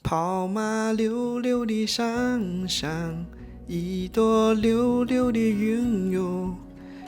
跑马溜溜的山上，一朵溜溜的云哟。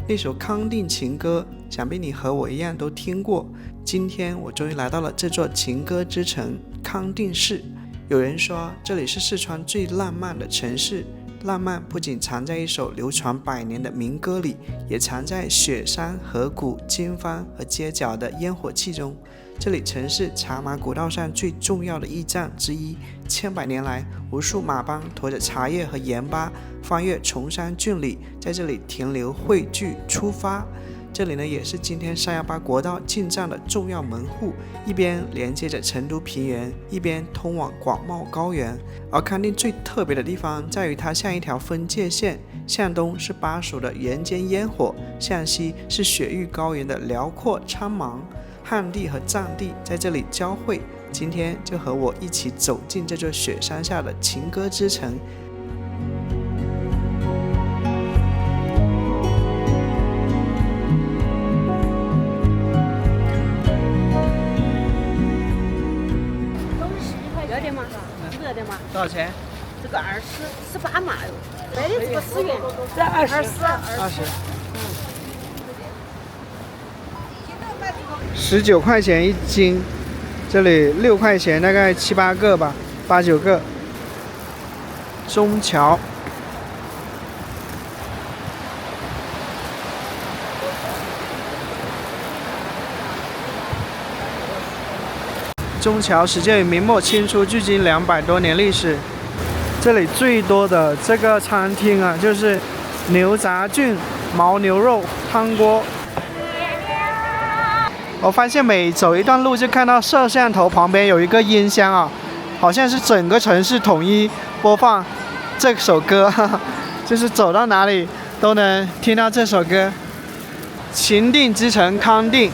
那首康定情歌，想必你和我一样都听过。今天我终于来到了这座情歌之城康定市。有人说这里是四川最浪漫的城市，浪漫不仅藏在一首流传百年的民歌里，也藏在雪山、河谷、经幡和街角的烟火气中。这里曾是茶马古道上最重要的驿站之一，千百年来，无数马帮驮着茶叶和盐巴翻越崇山峻岭，在这里停留、汇聚、出发。这里呢，也是今天318国道进站的重要门户，一边连接着成都平原，一边通往广袤高原。而康定最特别的地方在于它像一条分界线，向东是巴蜀的人间烟火，向西是雪域高原的辽阔苍茫，汉地和藏地在这里交汇。今天就和我一起走进这座雪山下的情歌之城。多少钱？这个18码哟，买的这个10元，这20。19块钱一斤，这里6块钱，大概7、8个吧，8、9个。中桥，中桥始建于明末清初，距今200多年历史。这里最多的这个餐厅啊，就是牛杂菌牦牛肉汤锅。我发现每走一段路就看到摄像头旁边有一个音箱啊，好像是整个城市统一播放这首歌，就是走到哪里都能听到这首歌。情定之城康定。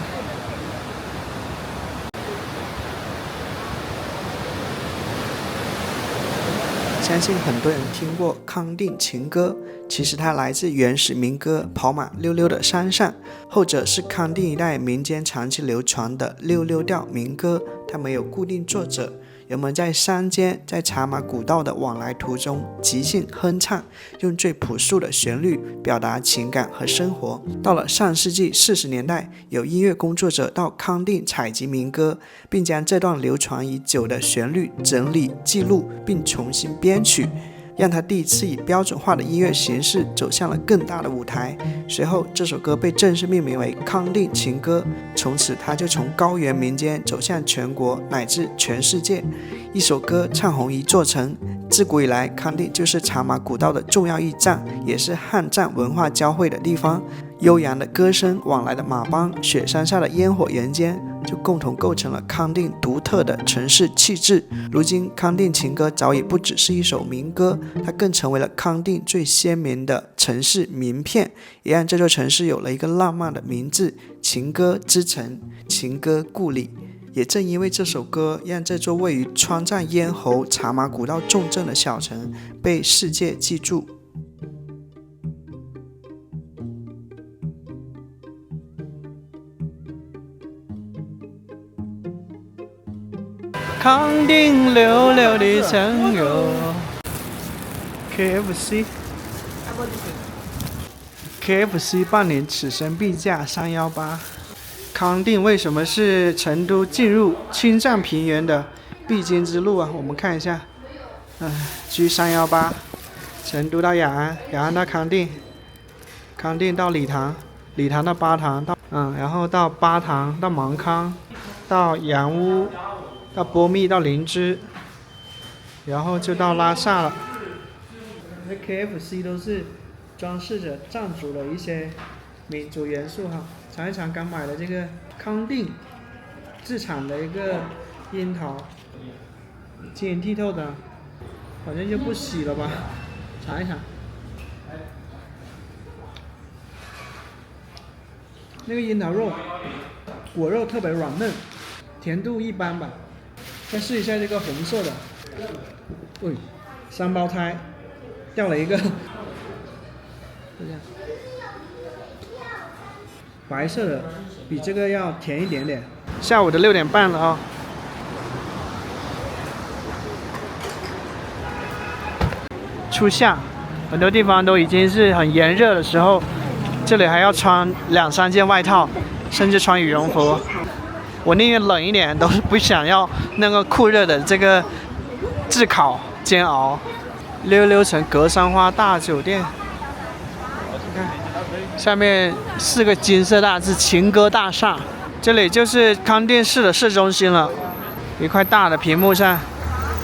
相信很多人听过康定情歌，其实它来自原始民歌《跑马溜溜的山上》，后者是康定一带民间长期流传的溜溜调民歌，它没有固定作者，人们在山间、在茶马古道的往来途中即兴哼唱，用最朴素的旋律表达情感和生活。到了上世纪40年代，有音乐工作者到康定采集民歌，并将这段流传已久的旋律整理记录，并重新编曲，让它第一次以标准化的音乐形式走向了更大的舞台。随后这首歌被正式命名为康定情歌，从此它就从高原民间走向全国乃至全世界。一首歌唱红一座城，自古以来康定就是茶马古道的重要驿站，也是汉藏文化交汇的地方。悠扬的歌声，往来的马帮，雪山下的烟火人间，就共同构成了康定独特的城市气质。如今康定情歌早已不只是一首民歌，它更成为了康定最鲜明的城市名片，也让这座城市有了一个浪漫的名字——情歌之城，情歌故里。也正因为这首歌，让这座位于川藏咽喉茶马古道重镇的小城被世界记住。康定溜溜的城哟 KFC 半年此生必驾318。康定为什么是成都进入青藏平原的必经之路啊？我们看一下，G318，成都到雅安，雅安到康定，康定到理塘，理塘到巴塘，然后到巴塘到芒康，到洋乌，到波密，到林芝，然后就到拉萨了。这 KFC 都是装饰着藏族的一些民族元素哈。尝一尝刚买的这个康定自产的一个樱桃，晶莹剔透的，好像就不洗了吧？尝一尝。那个樱桃肉果肉特别软嫩，甜度一般吧。再试一下这个红色的，3胞胎掉了一个，就这样。白色的比这个要甜一点点。下午的6点半了啊、初夏，很多地方都已经是很炎热的时候，这里还要穿2、3件外套，甚至穿羽绒服。我宁愿冷一点，都是不想要那个酷热的这个炙烤煎熬。66层格桑花大酒店，看下面4个金色大字情歌大厦，这里就是康定市的市中心了。一块大的屏幕上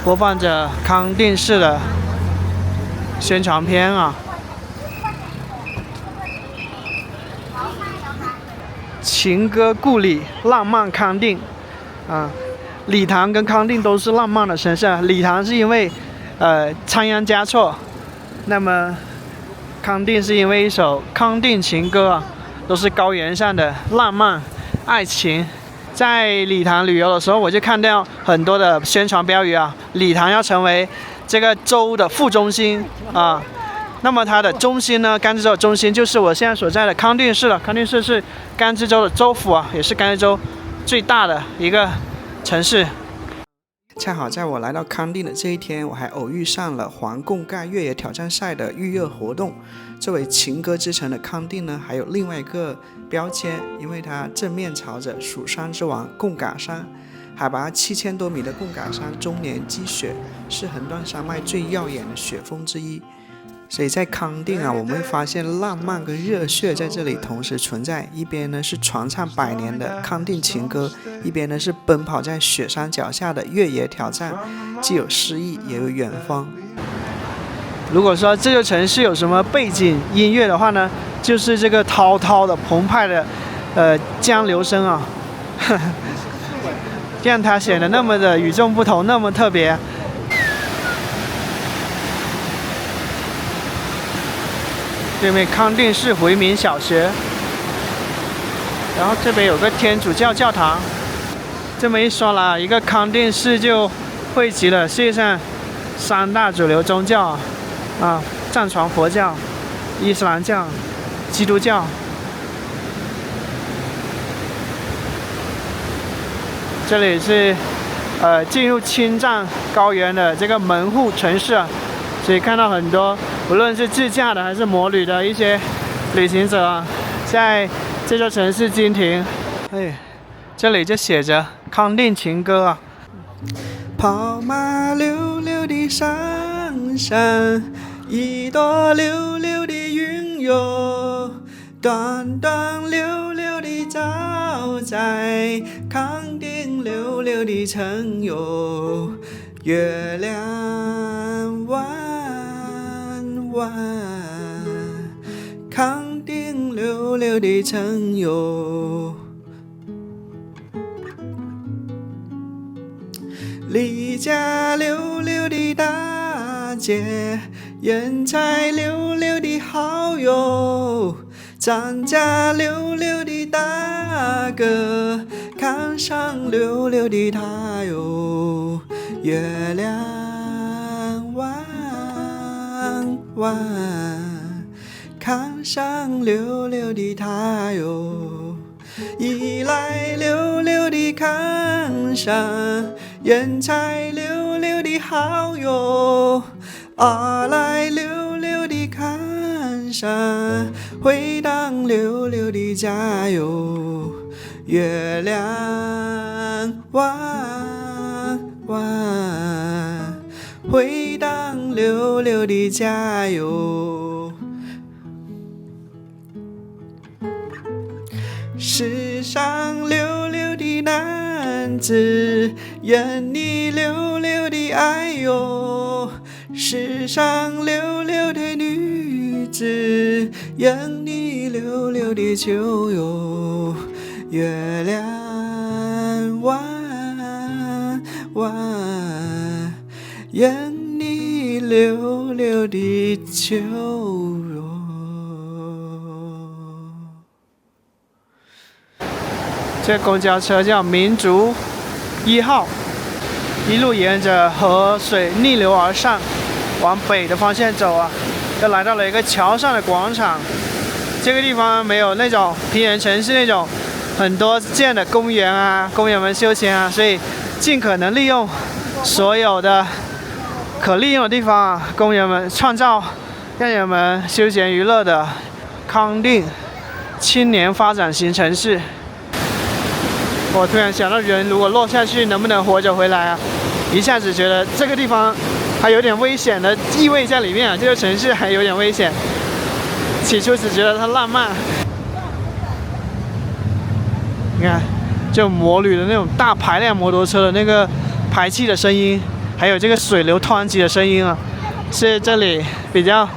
播放着康定市的宣传片啊。情歌故里，浪漫康定啊。理塘跟康定都是浪漫的城市，理塘是因为仓央嘉措，那么康定是因为一首《康定情歌》啊，都是高原上的浪漫爱情。在理塘旅游的时候，我就看到很多的宣传标语啊，理塘要成为这个州的副中心啊。那么它的中心呢，甘孜州的中心就是我现在所在的康定市了。康定市是甘孜州的州府啊，也是甘孜州最大的一个城市。恰好在我来到康定的这一天，我还偶遇上了环贡盖越野挑战赛的预热活动。作为情歌之城的康定呢，还有另外一个标签，因为它正面朝着蜀山之王贡嘎山，海拔7000多米的贡嘎山终年积雪，是横断山脉最耀眼的雪峰之一。所以在康定啊，我们会发现浪漫跟热血在这里同时存在。一边呢是传唱100年的康定情歌，一边呢是奔跑在雪山脚下的越野挑战，既有诗意也有远方。如果说这座城市有什么背景音乐的话呢，就是这个滔滔的澎湃的江流声啊，让它显得那么的与众不同，那么特别。对面康定市回民小学，然后这边有个天主教教堂。这么一说啦，一个康定市就汇集了世界上3大主流宗教啊，藏传佛教、伊斯兰教、基督教。这里是进入青藏高原的这个门户城市啊。所以看到很多无论是自驾的还是摩旅的一些旅行者啊，在这座城市经停。这里就写着康定情歌啊。跑马溜溜的山上，一朵溜溜的云哟，短短溜溜的早在康定溜溜的城哟，月亮弯弯，康定溜溜的城哟。李家溜溜的大姐，人才溜溜的好友，张家溜溜的大哥，看上溜溜的他哟，月亮弯弯，看上溜溜的他哟，一来溜溜的看上人才溜溜的好友，二来溜溜的看上回荡溜溜的家哟，月亮弯弯，回荡溜溜的家哟。世上溜溜的男子，任你溜溜的爱哟，世上溜溜的女子，任你溜溜的求哟，月亮弯弯，任你溜溜的求哟。这公交车叫民族1号，一路沿着河水逆流而上，往北的方向走啊，就来到了一个桥上的广场。这个地方没有那种平原城市那种很多建的公园啊，公园们休闲啊，所以尽可能利用所有的可利用的地方啊，供人们创造让人们休闲娱乐的康定青年发展型城市。我突然想到，人如果落下去，能不能活着回来啊？一下子觉得这个地方还有点危险的意味在里面啊，这个城市还有点危险。起初只觉得它浪漫，你看，就摩旅的那种大排量摩托车的那个排气的声音，还有这个水流湍急的声音啊，是这里比较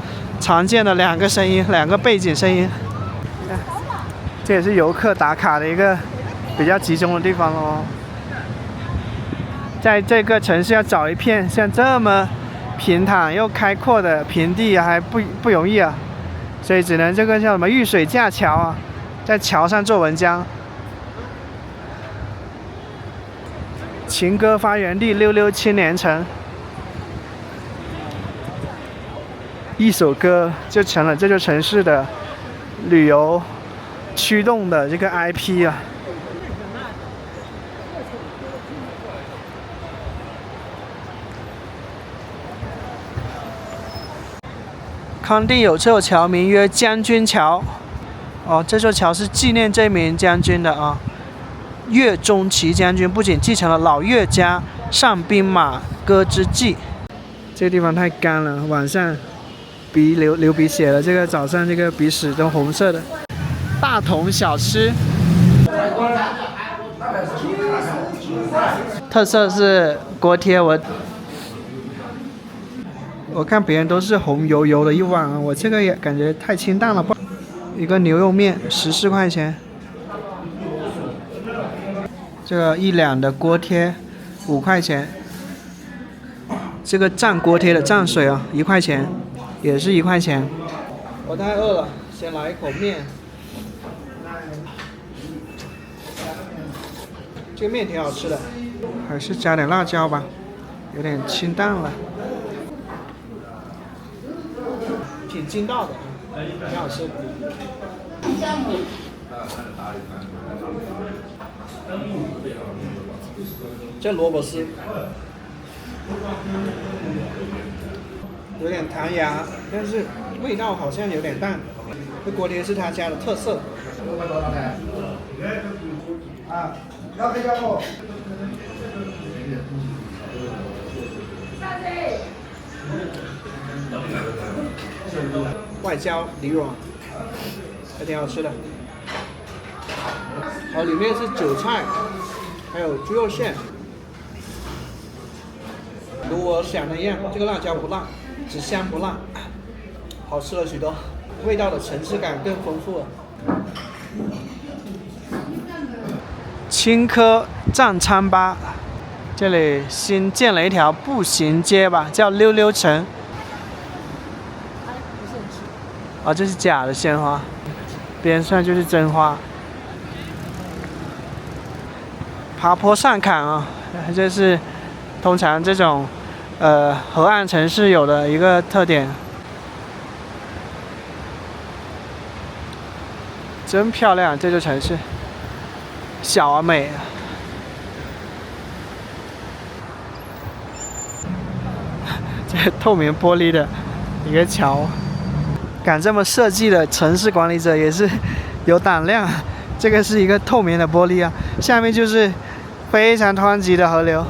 常见的两个声音，两个背景声音。这也是游客打卡的一个比较集中的地方哦。在这个城市要找一片像这么平坦又开阔的平地还不容易啊，所以只能这个叫什么遇水架桥啊，在桥上做文章。情歌发源地溜溜青年城，一首歌就成了这座城市的旅游驱动的这个 IP 啊。康定有座桥名曰将军桥，哦，这座桥是纪念这名将军的啊。岳钟琪将军不仅继承了老岳家上兵马歌之技，这个地方太干了，晚上流鼻血了，这个早上这个鼻屎都红色的。大同小吃，特色是锅贴，我看别人都是红油油的一碗啊，我这个也感觉太清淡了吧。一个牛肉面14块钱，这个1两的锅贴5块钱，这个蘸锅贴的蘸水啊1块钱，也是1块钱。我太饿了，先来一口面。这个面挺好吃的，还是加点辣椒吧，有点清淡了。挺筋道的，挺好吃。这萝卜丝有点弹牙，但是味道好像有点淡。这锅贴是他家的特色。啊，要不要不？外焦里软，还挺好吃的。然后里面是韭菜，还有猪肉馅。如我想的一样，这个辣椒不辣，只香不辣，好吃了许多，味道的层次感更丰富了。青稞藏餐吧，这里新建了一条步行街吧，叫溜溜城。啊，这是假的鲜花，边上就是真花。爬坡上坎啊，这是通常这种河岸城市有的一个特点。真漂亮，这座城市，小而美。这透明玻璃的一个桥。敢这么设计的城市管理者也是有胆量。这个是一个透明的玻璃啊，下面就是非常湍急的河流。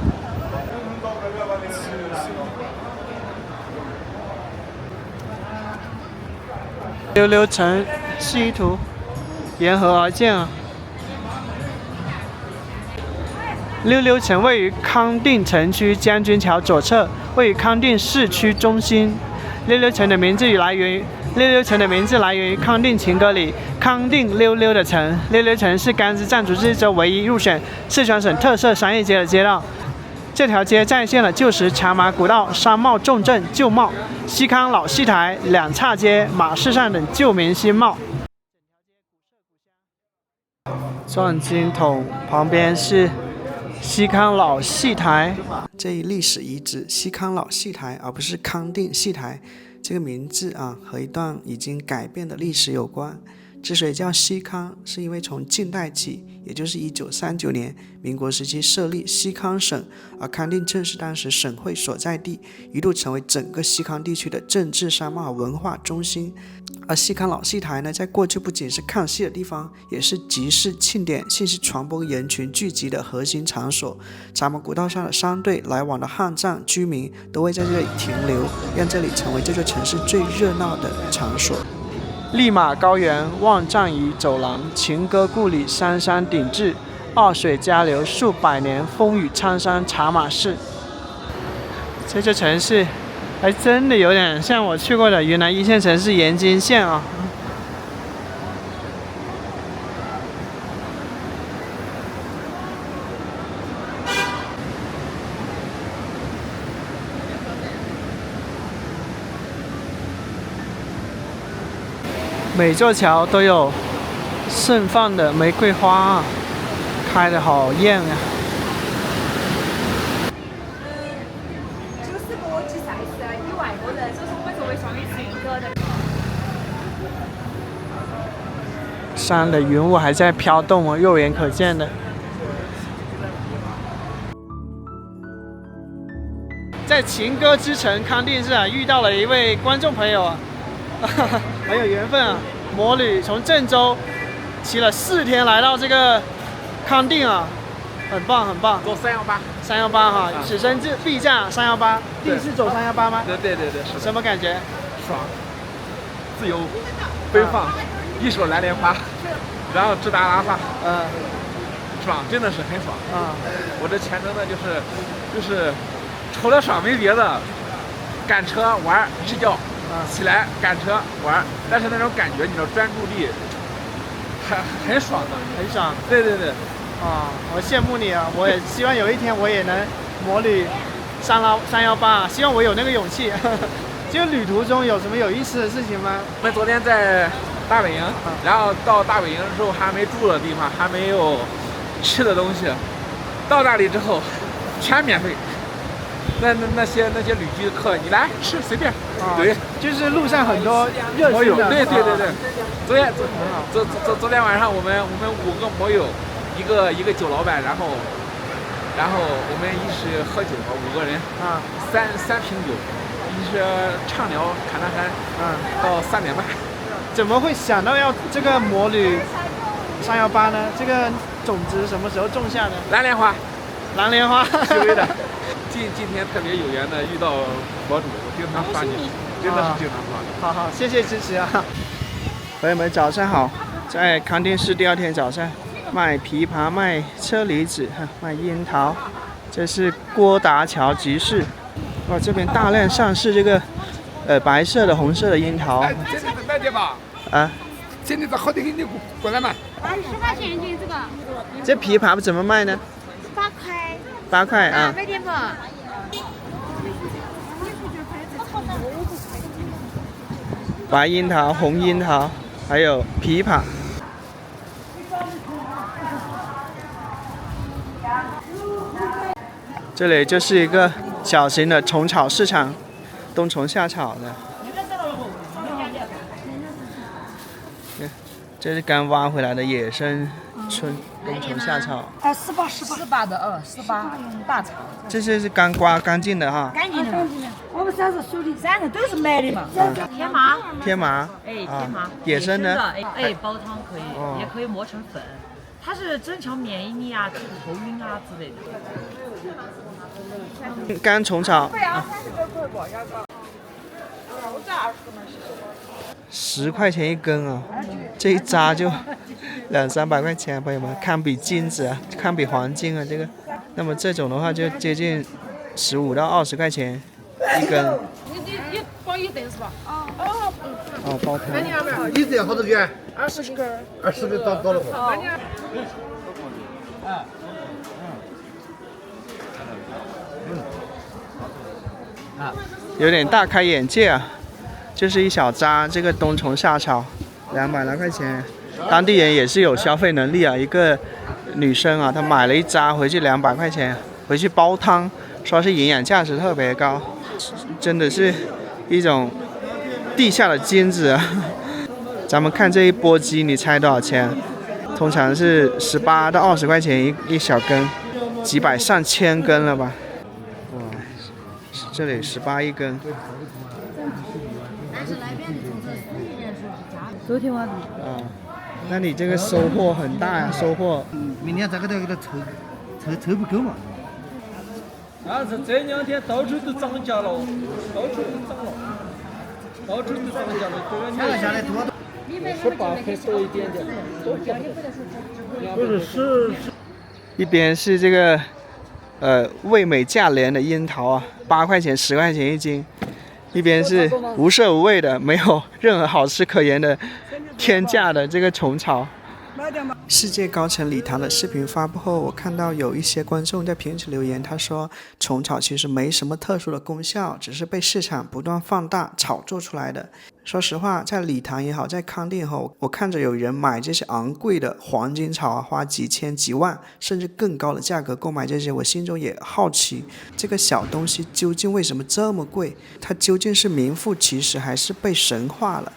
溜溜城示意图沿河而建啊。溜溜城位于康定城区将军桥左侧，位于康定市区中心。溜溜城的名字来源于康定情歌里康定溜溜的城。溜溜城是甘孜藏族自治州唯一入选四川省特色商业街的街道。这条街再现了旧时茶马古道、商贸重镇旧貌、西康老戏台、两岔街、马市上等旧名新貌。转经筒旁边是西康老戏台，这一历史遗址西康老戏台，而不是康定戏台，这个名字啊和一段已经改变的历史有关。之所以叫西康，是因为从晋代起，也就是1939年，民国时期设立西康省，而康定正是当时省会所在地，一度成为整个西康地区的政治、商贸、文化中心。而西康老戏台呢，在过去不仅是看戏的地方，也是集市、庆典、信息传播人群聚集的核心场所。茶马古道上的商队、来往的汉藏居民都会在这里停留，让这里成为这座城市最热闹的场所。立马高原望藏彝走廊，情歌故里山山鼎峙，二水交流数百年，风雨沧桑茶马市。这座城市还真的有点像我去过的云南一线城市盐津县啊。每座桥都有盛放的玫瑰花啊，开得好艳啊！山的云雾还在飘动哦，肉眼可见的。在情歌之城康定市啊，遇到了一位观众朋友啊。很有缘分啊！摩旅从郑州骑了4天来到这个康定啊，很棒很棒。走318哈，此生必驾318。第一次走318吗？对，是什么感觉？爽，自由，奔放，一手蓝莲花，然后直达拉萨。爽，真的是很爽啊！我这全程呢就是除了爽没别的，赶车玩睡觉。起来赶车玩，但是那种感觉，你知道专注力很爽的，很爽。对，啊，我羡慕你啊！我也希望有一天我也能摩旅318，希望我有那个勇气。就旅途中有什么有意思的事情吗？我们昨天在大本营，然后到大本营之后还没住的地方，还没有吃的东西，到那里之后全免费。那些旅居客，你来吃随便。对，就是路上很多热情的。对。昨天晚上我们5个摩友，一个酒老板，然后我们一起喝酒，5个人三瓶酒，一起畅聊侃大山，到3点半。怎么会想到要这个摩旅318呢？这个种子什么时候种下的？蓝莲花，虚伪的。今天特别有缘的遇到博主，我经常发你，真的是经常发。好，谢谢支持啊！朋友们早上好，在康定市第2天早上，卖枇杷、卖车厘子、卖樱桃，这是郭达桥集市。哇，这边大量上市这个白色的、红色的樱桃。这是卖的吧？啊，这里的好的很，你过来嘛。10块钱一斤这个。这枇杷怎么卖呢8块。8块啊。没点不。白樱桃、红樱桃，还有枇杷。这里就是一个小型的虫草市场，冬虫夏草的。这是刚挖回来的野生春冬虫夏草。18的18大草。这些是刚刮干净的哈。干净的。我们这是手里摘的，都是买的嘛。天麻。天麻。野生的。煲汤可以，也可以磨成粉。它是增强免疫力啊，治头晕啊之类的。干虫草。10块钱一根啊，这一扎就200-300块钱，朋友们，堪比金子啊，堪比黄金啊，这个。那么这种的话就接近15到20块钱一根。你包一顿是吧？哦，包汤。一只要好多根？20根。20根到了不？有点大开眼界啊！就是一小扎这个冬虫夏草，200来块钱，当地人也是有消费能力啊。一个女生啊，她买了一扎回去200块钱，回去煲汤，说是营养价值特别高，真的是一种地下的金子啊！咱们看这一钵鸡，你猜多少钱？通常是18到20块钱一小根，几百上千根了吧？哇，这里18一根。但是那边的粽子应该说是假的。昨天晚上。啊，那你这个收获很大呀，收获。明天再给它凑不够嘛。但是这2天到处都涨价了，到处都涨了，到处都涨价了。这个你下来多少？18块多一点点，不是一边是这个味美价廉的樱桃啊，8块钱10块钱一斤，一边是无色无味的，没有任何好吃可言的天价的这个虫草。世界高层礼堂的视频发布后，我看到有一些观众在评论区留言，他说虫草其实没什么特殊的功效，只是被市场不断放大炒作出来的。说实话，在礼堂也好，在康定也好，我看着有人买这些昂贵的黄金草啊，花几千几万甚至更高的价格购买这些，我心中也好奇，这个小东西究竟为什么这么贵？它究竟是名副其实还是被神化了？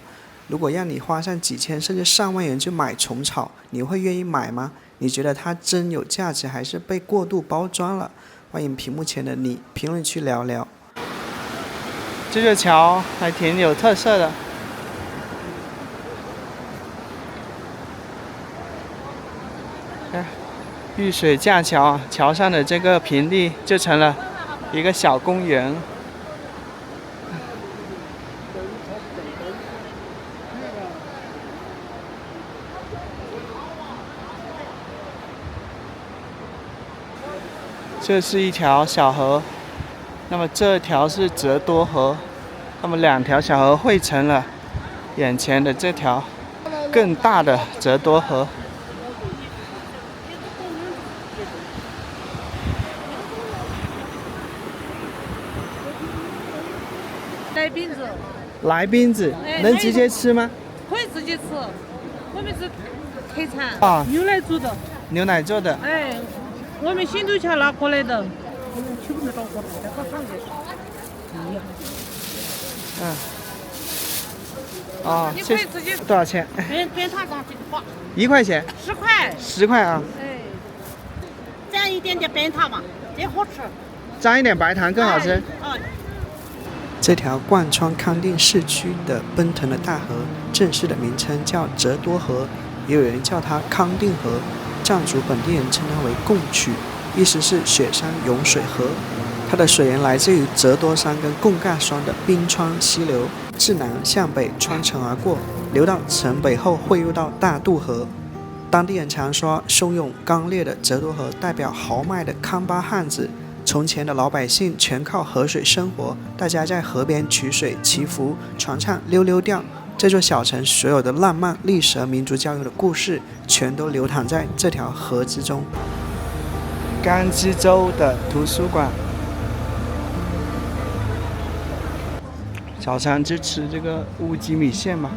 如果让你花上几千甚至上万元去买虫草，你会愿意买吗？你觉得它真有价值还是被过度包装了？欢迎屏幕前的你评论区聊聊。这座桥还挺有特色的，玉水架桥，桥上的这个平地就成了一个小公园。这是一条小河，那么这条是泽多河，那么2条小河汇成了眼前的这条更大的泽多河。来饼子，来饼子能直接吃吗？可以自己吃，我们是特产啊，牛奶做的。牛奶做的。哎，我们新都桥拿过来的。嗯。哦，你可以自己多少钱边糖上这个花？1块钱。10块。10块啊。哎，蘸一点点白糖嘛，真好吃。沾一点白糖更好吃。哎。这条贯穿康定市区的奔腾的大河，正式的名称叫泽多河，也有人叫它康定河。藏族本地人称它为贡曲，意思是雪山涌水河。它的水源来自于泽多山跟贡嘎山的冰川溪流，自南向北穿城而过，流到城北后汇入到大渡河。当地人常说，汹涌刚烈的泽多河代表豪迈的康巴汉子。从前的老百姓全靠河水生活，大家在河边取水、祈福、传唱溜溜调。这座小城所有的浪漫、历史和民族教育的故事，全都流淌在这条河之中。甘孜州的图书馆，早餐就吃这个乌鸡米线吧，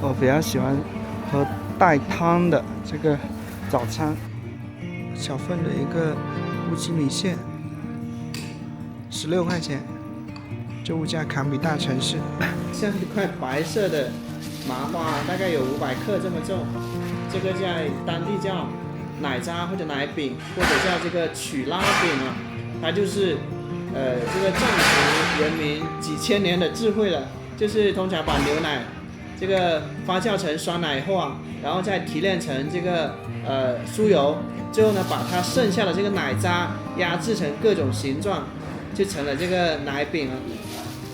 我比较喜欢喝带汤的这个早餐。小份的一个乌鸡米线。16块钱，这物价堪比大城市。像一块白色的麻花，大概有500克这么重，这个在当地叫奶渣或者奶饼，或者叫这个曲拉饼啊，它就是这个藏族人民几千年的智慧了，就是通常把牛奶这个发酵成酸奶后啊，然后再提炼成这个酥油，最后呢把它剩下的这个奶渣压制成各种形状。就成了这个奶饼了，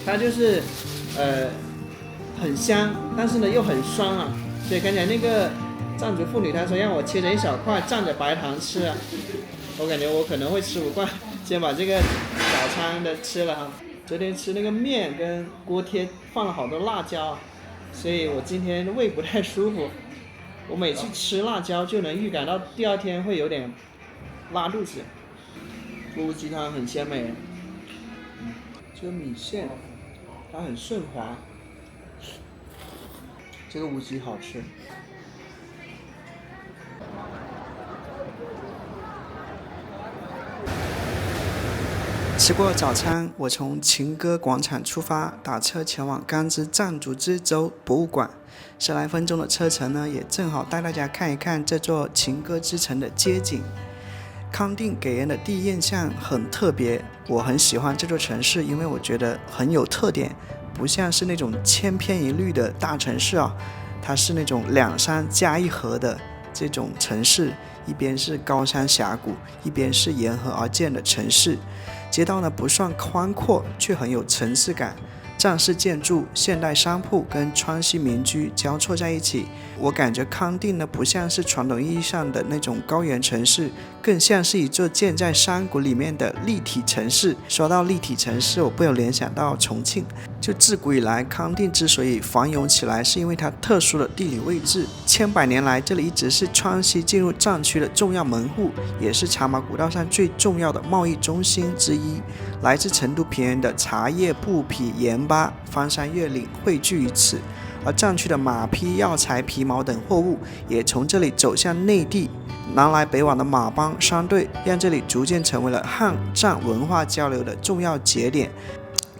它就是很香，但是呢又很酸啊，所以刚才那个藏族妇女她说让我切成一小块蘸着白糖吃啊，我感觉我可能会吃不惯，先把这个早餐的吃了哈。昨天吃那个面跟锅贴放了好多辣椒，所以我今天胃不太舒服。我每次吃辣椒就能预感到第2天会有点拉肚子。乌鸡汤很鲜美。这个米线它很顺滑，这个乌鸡好吃。吃过早餐，我从秦歌广场出发，打车前往甘孜藏族自治州博物馆。10来分钟的车程呢，也正好带大家看一看这座秦歌之城的街景。康定给人的第一印象很特别，我很喜欢这座城市，因为我觉得很有特点，不像是那种千篇一律的大城市啊，它是那种2山加1河的这种城市，一边是高山峡谷，一边是沿河而建的城市。街道呢不算宽阔，却很有层次感。藏式建筑、现代商铺跟川西民居交错在一起，我感觉康定呢不像是传统意义上的那种高原城市，更像是一座建在山谷里面的立体城市。说到立体城市，我不由联想到重庆。就自古以来，康定之所以繁荣起来，是因为它特殊的地理位置。千百年来，这里一直是川西进入藏区的重要门户，也是茶马古道上最重要的贸易中心之一。来自成都平原的茶叶、布匹、盐巴、翻山越岭汇聚于此，而藏区的马匹、药材、皮毛等货物也从这里走向内地。南来北往的马帮商队，让这里逐渐成为了汉藏文化交流的重要节点。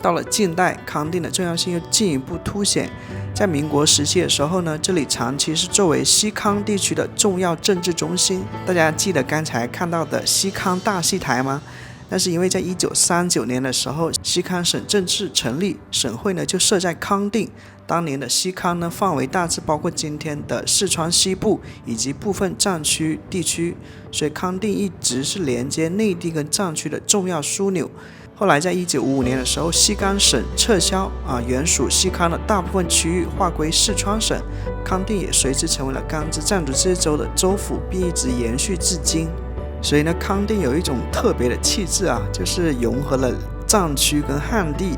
到了近代，康定的重要性又进一步凸显。在民国时期的时候呢，这里长期是作为西康地区的重要政治中心。大家记得刚才看到的西康大戏台吗？那是因为在1939年的时候，西康省正式成立，省会呢就设在康定。当年的西康呢，范围大致包括今天的四川西部以及部分藏区地区，所以康定一直是连接内地跟藏区的重要枢纽。后来在1955年的时候，西康省撤销原属西康的大部分区域，划归四川省，康定也随之成为了甘孜藏族自治州的州府，并一直延续至今。所以呢，康定有一种特别的气质就是融合了藏区跟汉地。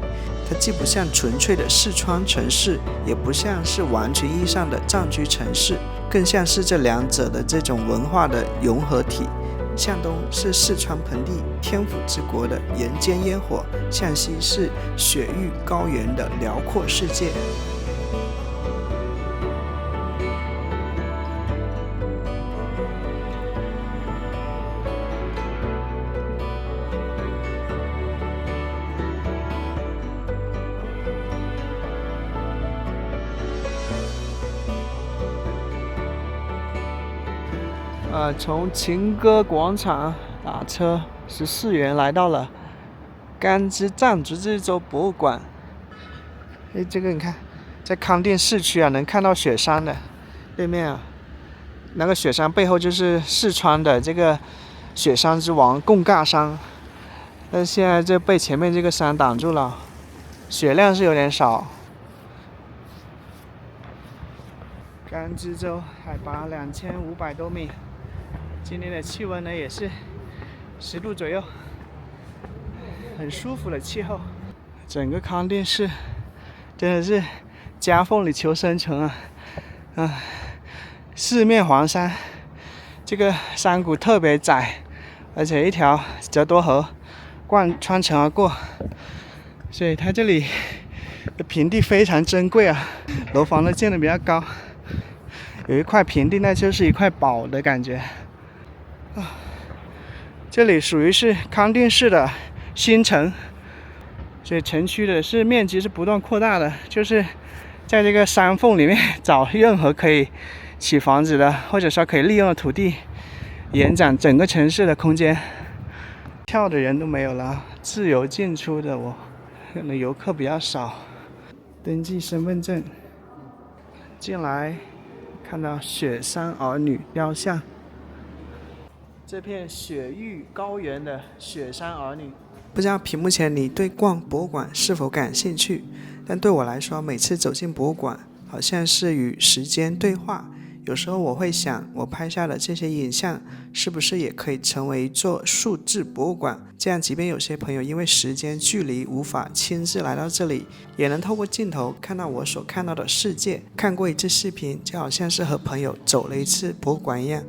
它既不像纯粹的四川城市，也不像是完全意义上的藏区城市，更像是这两者的这种文化的融合体。向东是四川盆地天府之国的人间烟火，向西是雪域高原的辽阔世界。从秦歌广场打车14元来到了甘孜藏族自治州博物馆。这个你看，在康定市区能看到雪山的对面那个雪山背后就是四川的这个雪山之王贡嘎山，但是现在这被前面这个山挡住了，雪量是有点少。甘孜州海拔2500多米。今天的气温呢也是10度左右，很舒服的气候。整个康定市真的是夹缝里求生存四面环山，这个山谷特别窄，而且一条折多河贯穿城而过，所以它这里的平地非常珍贵楼房都建得比较高，有一块平地那就是一块宝的感觉。这里属于是康定市的新城，所以城区的面积是不断扩大的，就是在这个山缝里面找任何可以起房子的，或者说可以利用的土地，延展整个城市的空间。票的人都没有了，自由进出的可能游客比较少。登记身份证，进来看到雪山儿女雕像。这片雪域高原的雪山儿女，不知道屏幕前你对逛博物馆是否感兴趣？但对我来说，每次走进博物馆，好像是与时间对话。有时候我会想，我拍下的这些影像，是不是也可以成为一座数字博物馆？这样，即便有些朋友因为时间距离无法亲自来到这里，也能透过镜头看到我所看到的世界。看过一次视频，就好像是和朋友走了一次博物馆一样。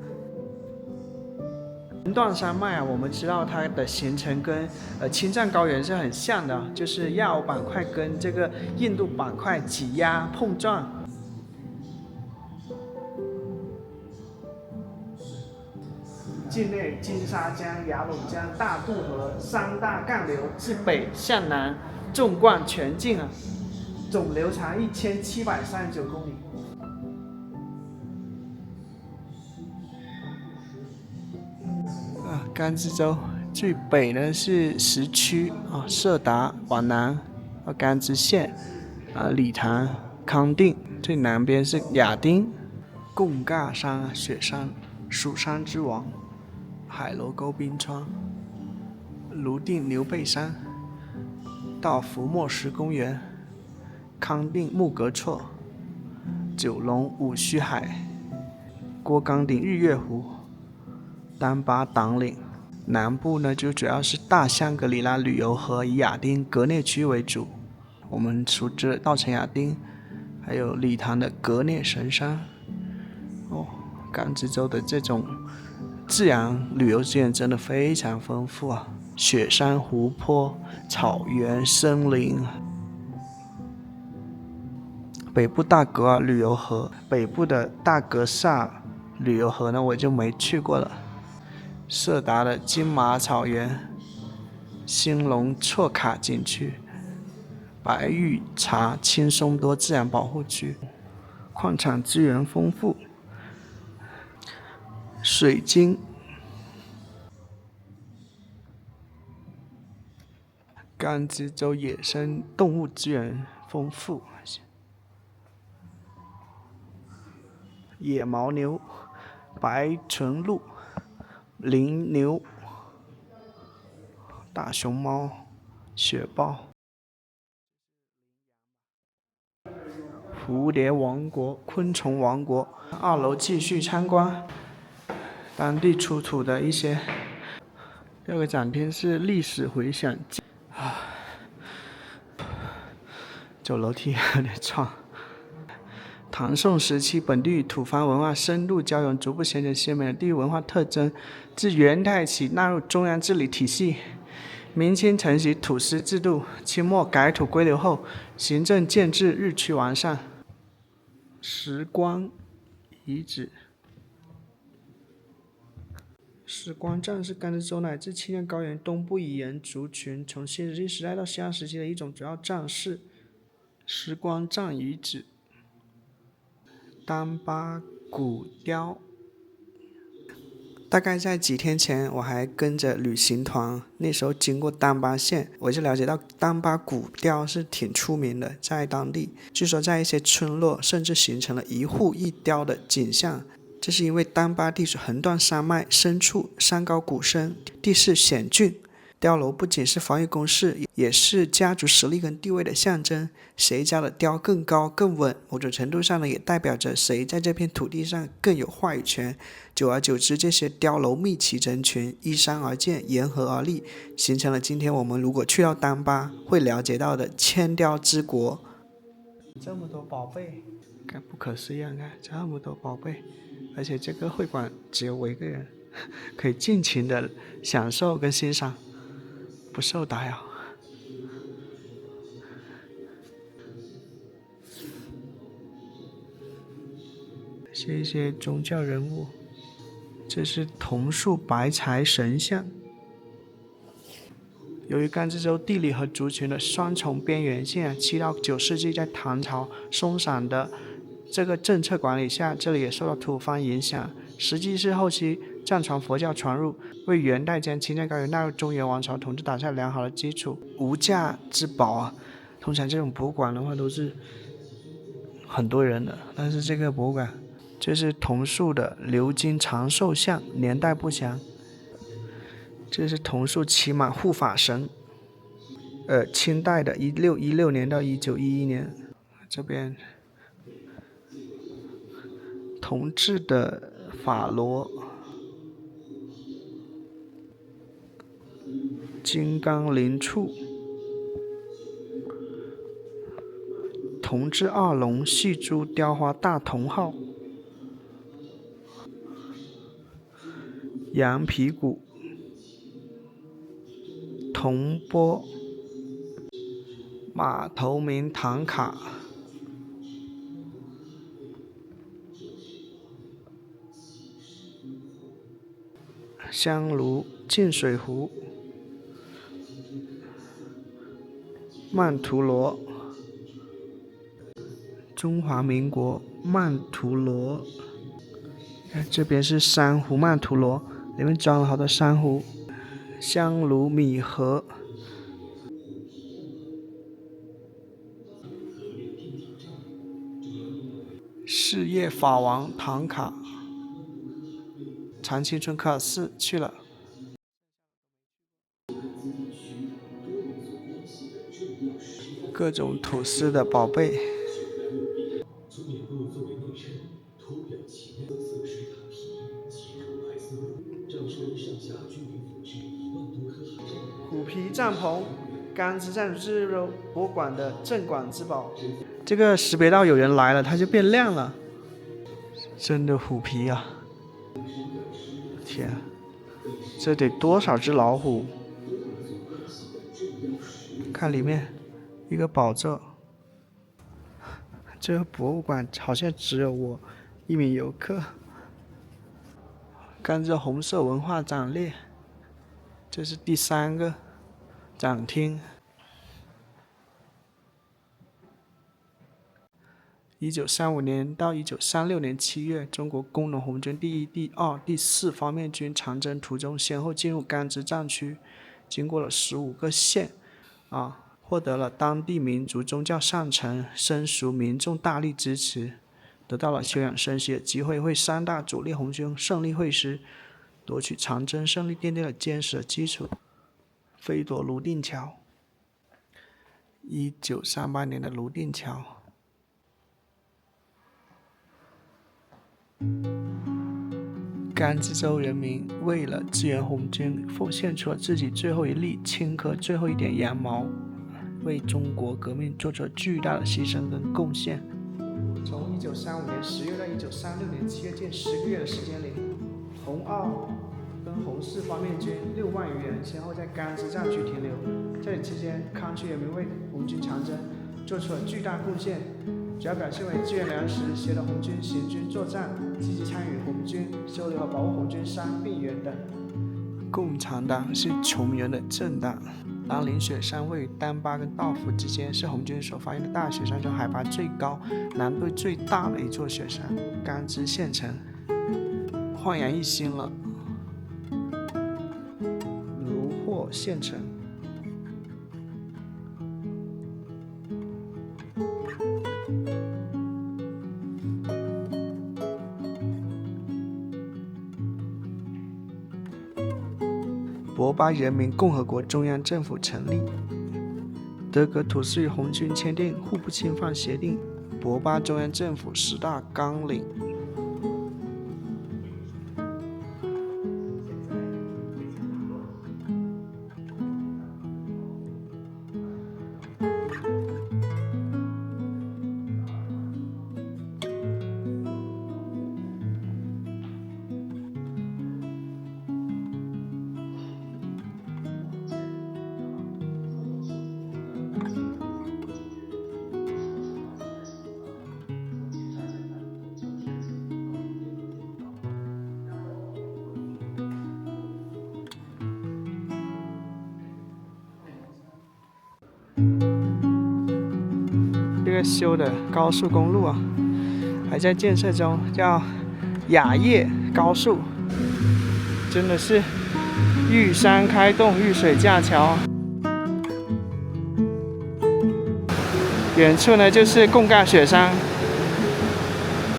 横断山脉我们知道它的形成跟青藏高原是很像的，就是亚欧板块跟这个印度板块挤压碰撞。境内金沙江、雅砻江、大渡河三大干流自北向南纵贯全境啊，总流长1739公里。甘孜州最北呢是石区啊，色达往南甘孜县理塘、康定，最南边是亚丁、贡嘎山雪山，蜀山之王，海螺沟冰川，泸定牛背山，到福莫石公园，康定木格措，九龙五须海，郭岗顶日月湖，丹巴党岭。南部呢就主要是大香格里拉旅游和以亚丁格聂区为主，我们熟知的稻城亚丁，还有理塘的格聂神山。甘孜州的这种自然旅游资源真的非常丰富啊，雪山、湖泊、草原、森林。北部大格旅游河，北部的大格萨旅游河呢我就没去过了。色达的金马草原、兴隆措卡景区、白玉茶青松多自然保护区，矿产资源丰富，水晶。甘孜州野生动物资源丰富，野牦牛、白唇鹿、羚牛、大熊猫、雪豹，蝴蝶王国、昆虫王国。2楼继续参观当地出土的一些。第2个展厅是历史回响走楼梯有点创。唐宋时期本地与土方文化深度交融，逐步形成鲜明的地域文化特征。自元代起纳入中央治理体系，明清承袭土司制度，清末改土归流后，行政建制日趋完善。石棺遗址。石棺站是甘孜州乃至青藏高原东部语言族群从新石器时代到西汉时期的一种主要站式。石棺站遗址。丹巴古雕。大概在几天前，我还跟着旅行团，那时候经过丹巴县，我就了解到丹巴古雕是挺出名的，在当地据说在一些村落甚至形成了一户一雕的景象。这是因为丹巴地处横断山脉深处，山高谷深，地势险峻。碉楼不仅是防御工事，也是家族实力跟地位的象征。谁家的碉更高更稳，某种程度上呢，也代表着谁在这片土地上更有话语权。久而久之，这些碉楼密集成群，依山而建，沿河而立，形成了今天我们如果去到丹巴会了解到的千雕之国。这么多宝贝，看不可思议啊！看这么多宝贝，而且这个会馆只有我一个人，可以尽情的享受跟欣赏，不受打扰。是一些宗教人物，这是桐树白柴神像。由于甘孜州地理和族群的双重边缘性，7到9世纪在唐朝松散的这个政策管理下，这里也受到土方影响。实际是后期藏传佛教传入，为元代将青藏高原纳入中原王朝统治打下良好的基础。无价之宝啊！通常这种博物馆的话都是很多人的，但是这个博物馆这是桐树的鎏金长寿像，年代不详。这是桐树骑马护法神，清代的1616年到1911年。这边铜制的法螺，金刚灵杵，铜制2龙细珠雕花大铜号，羊皮鼓，铜钵，马头铭唐卡，香炉、净水湖、曼陀罗、中华民国曼陀罗。这边是珊瑚曼陀罗，里面装了好多珊瑚。香炉米盒。事业法王唐卡。长青村科尔寺去了。各种土司的宝贝。虎皮帐篷，甘孜藏自由博物馆的镇馆之宝。这个识别到有人来了，它就变亮了。真的虎皮啊！天啊，这得多少只老虎？看里面一个宝座。这个博物馆好像只有我一名游客。甘蔗红色文化展列，这是第3个展厅。1935年到1936年7月，中国工农红军第1、第2、第4方面军长征途中，先后进入甘孜藏区，经过了15个县，获得了当地民族宗教上层僧俗民众大力支持，得到了休养生息的机会，为3大主力红军胜利会师，夺取长征胜利奠定了坚实的基础。飞夺泸定桥，1938年的泸定桥。甘孜州人民为了支援红军，奉献出了自己最后一粒青稞、最后一点羊毛，为中国革命做出了巨大的牺牲跟贡献。从1935年10月到1936年7月，近10个月的时间里，红2跟红4方面军6万余人先后在甘孜藏区停留。这里期间，康区人民为红军长征做出了巨大贡献，主要表现为支援粮食、协同红军行军作战、积极参与红军收留和保护红军伤病员等。共产党是穷人的政党。狼林雪山位于丹巴跟道孚之间，是红军所发现的大雪山中海拔最高、难度最大的一座雪山。甘孜县城焕然一新了。如获县城。博巴人民共和国中央政府成立，德国土司与红军签订互不侵犯协定，博巴中央政府10大纲领。这个修的高速公路啊，还在建设中，叫雅叶高速，真的是遇山开洞，遇水架桥。远处呢就是贡嘎雪山。